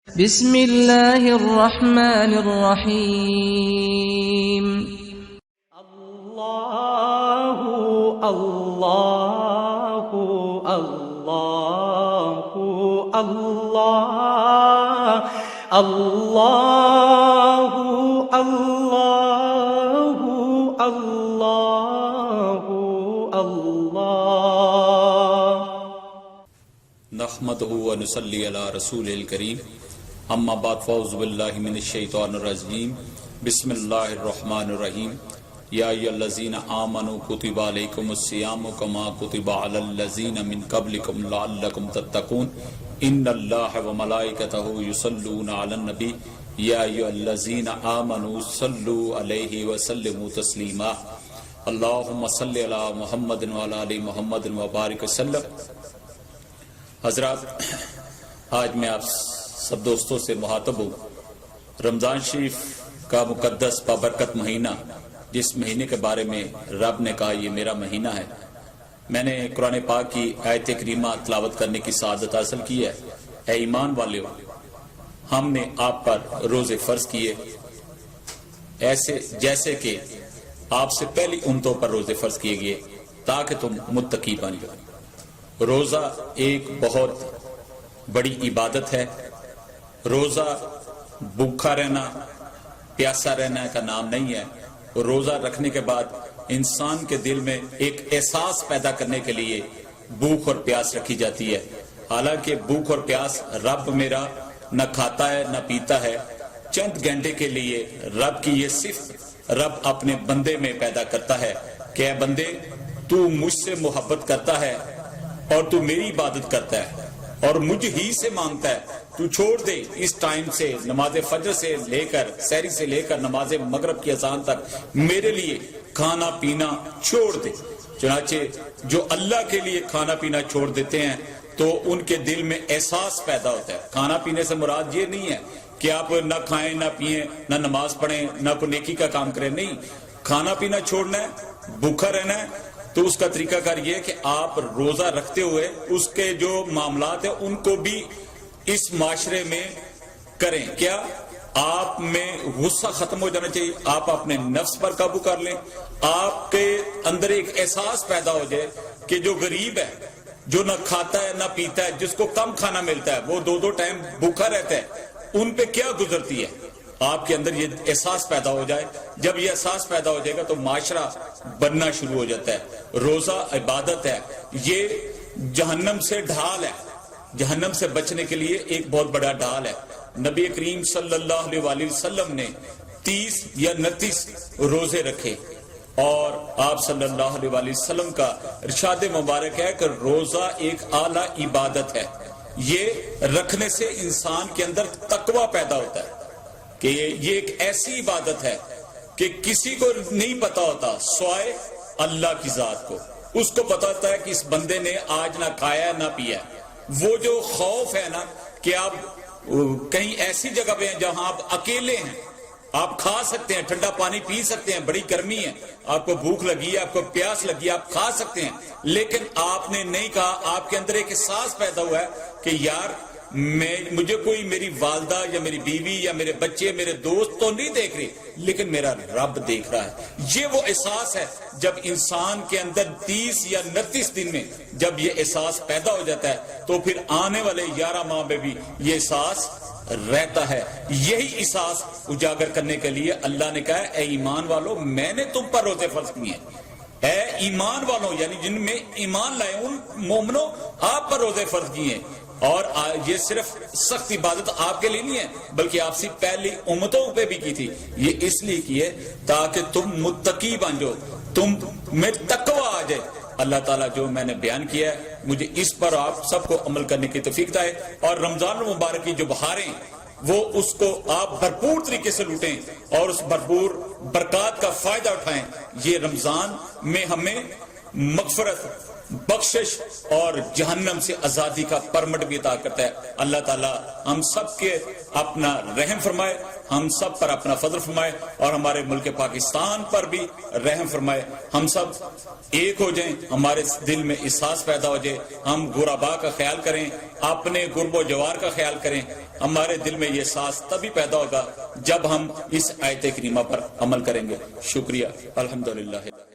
بسم اللہ الرحمن الرحیم اللہ اللہ اللہ اللہ اللہ اللہ اللہ اللہ نحمدہ و نصلی علی رسول الکریم اما بعد فاعوذ باللہ من الشیطان الرجیم بسم اللہ الرحمن الرحیم یا ایھا الذین آمنوا کتب علیکم الصیام کما کتب علی الذین من قبلکم لعلکم تتقون ان اللہ و ملائکتہ یصلون علی النبی یا ایھا الذین آمنوا صلوا علیہ وسلموا تسلیما اللہم صلی علی محمد وعلی آل محمد وبارک وسلم۔ حضرات، آج میں آپ سب دوستوں سے مخاطب ہوں۔ رمضان شریف کا مقدس بابرکت مہینہ، جس مہینے کے بارے میں رب نے کہا یہ میرا مہینہ ہے، میں نے قرآن پاک کی آیت کریمہ تلاوت کرنے کی سعادت حاصل کی ہے۔ اے ایمان والو، ہم نے آپ پر روزے فرض کیے ایسے جیسے کہ آپ سے پہلی امتوں پر روزے فرض کیے گئے تاکہ تم متقی بن جاؤ۔ روزہ ایک بہت بڑی عبادت ہے۔ روزہ بھوکا رہنا، پیاسا رہنا کا نام نہیں ہے۔ روزہ رکھنے کے بعد انسان کے دل میں ایک احساس پیدا کرنے کے لیے بھوک اور پیاس رکھی جاتی ہے۔ حالانکہ بھوک اور پیاس رب میرا نہ کھاتا ہے نہ پیتا ہے، چند گھنٹے کے لیے رب کی یہ صفت رب اپنے بندے میں پیدا کرتا ہے کہ اے بندے، تو مجھ سے محبت کرتا ہے اور تو میری عبادت کرتا ہے اور مجھ ہی سے مانگتا ہے، تو چھوڑ دے اس ٹائم سے، نماز فجر سے لے کر سحری سے لے کر نماز مغرب کی اذان تک میرے لیے کھانا پینا چھوڑ دے۔ چنانچہ جو اللہ کے لیے کھانا پینا چھوڑ دیتے ہیں تو ان کے دل میں احساس پیدا ہوتا ہے۔ کھانا پینے سے مراد یہ نہیں ہے کہ آپ نہ کھائیں نہ پئیں نہ نماز پڑھیں نہ کوئی نیکی کا کام کریں، نہیں۔ کھانا پینا چھوڑنا ہے، بھوکا رہنا ہے، تو اس کا طریقہ کار یہ ہے کہ آپ روزہ رکھتے ہوئے اس کے جو معاملات ہیں ان کو بھی اس معاشرے میں کریں۔ کیا آپ میں غصہ ختم ہو جانا چاہیے، آپ اپنے نفس پر قابو کر لیں، آپ کے اندر ایک احساس پیدا ہو جائے کہ جو غریب ہے، جو نہ کھاتا ہے نہ پیتا ہے، جس کو کم کھانا ملتا ہے، وہ دو ٹائم بھوکا رہتا ہے، ان پہ کیا گزرتی ہے۔ آپ کے اندر یہ احساس پیدا ہو جائے، جب یہ احساس پیدا ہو جائے گا تو معاشرہ بننا شروع ہو جاتا ہے۔ روزہ عبادت ہے، یہ جہنم سے ڈھال ہے، جہنم سے بچنے کے لیے ایک بہت بڑا ڈھال ہے۔ نبی کریم صلی اللہ علیہ وسلم نے 30 یا 29 روزے رکھے اور آپ صلی اللہ علیہ وسلم کا ارشاد مبارک ہے کہ روزہ ایک اعلیٰ عبادت ہے۔ یہ رکھنے سے انسان کے اندر تقوی پیدا ہوتا ہے کہ یہ ایک ایسی عبادت ہے کہ کسی کو نہیں پتا ہوتا سوائے اللہ کی ذات کو۔ اس کو پتا ہوتا ہے کہ اس بندے نے آج نہ کھایا نہ پیا۔ وہ جو خوف ہے نا کہ آپ کہیں ایسی جگہ پہ ہیں جہاں آپ اکیلے ہیں، آپ کھا سکتے ہیں، ٹھنڈا پانی پی سکتے ہیں، بڑی گرمی ہے، آپ کو بھوک لگی ہے، آپ کو پیاس لگی ہے، آپ کھا سکتے ہیں، لیکن آپ نے نہیں کہا۔ آپ کے اندر ایک احساس پیدا ہوا ہے کہ یار مجھے کوئی میری والدہ یا میری بیوی یا میرے بچے میرے دوست تو نہیں دیکھ رہے، لیکن میرا رب دیکھ رہا ہے۔ یہ وہ احساس ہے جب انسان کے اندر 30 یا 29 دن میں جب یہ احساس پیدا ہو جاتا ہے تو پھر آنے والے 11 ماہ میں بھی یہ احساس رہتا ہے۔ یہی احساس اجاگر کرنے کے لیے اللہ نے کہا اے ایمان والو، میں نے تم پر روزے فرض کیے ہیں۔ اے ایمان والوں یعنی جن میں ایمان لائے ان مومنوں، آپ پر روزے فرض کیے ہیں۔ اور یہ صرف سخت عبادت آپ کے لیے نہیں ہے بلکہ آپ سے پہلی امتوں پہ بھی کی تھی۔ یہ اس لیے کی ہے تاکہ تم متقی بن جاؤ، تم میں تقوی آ جائے۔ اللہ تعالیٰ جو میں نے بیان کیا ہے مجھے اس پر آپ سب کو عمل کرنے کی توفیق دے، اور رمضان المبارک کی جو بہاریں وہ اس کو آپ بھرپور طریقے سے لوٹیں اور اس بھرپور برکات کا فائدہ اٹھائیں۔ یہ رمضان میں ہمیں مغفرت، بخشش اور جہنم سے آزادی کا پرمٹ بھی عطا کرتا ہے۔ اللہ تعالی ہم سب کے اپنا رحم فرمائے، ہم سب پر اپنا فضل فرمائے، اور ہمارے ملک پاکستان پر بھی رحم فرمائے۔ ہم سب ایک ہو جائیں، ہمارے دل میں احساس پیدا ہو جائے، ہم غربا کا خیال کریں، اپنے غرب و جوار کا خیال کریں۔ ہمارے دل میں یہ احساس تبھی پیدا ہوگا جب ہم اس آیت کریمہ پر عمل کریں گے۔ شکریہ، الحمدللہ۔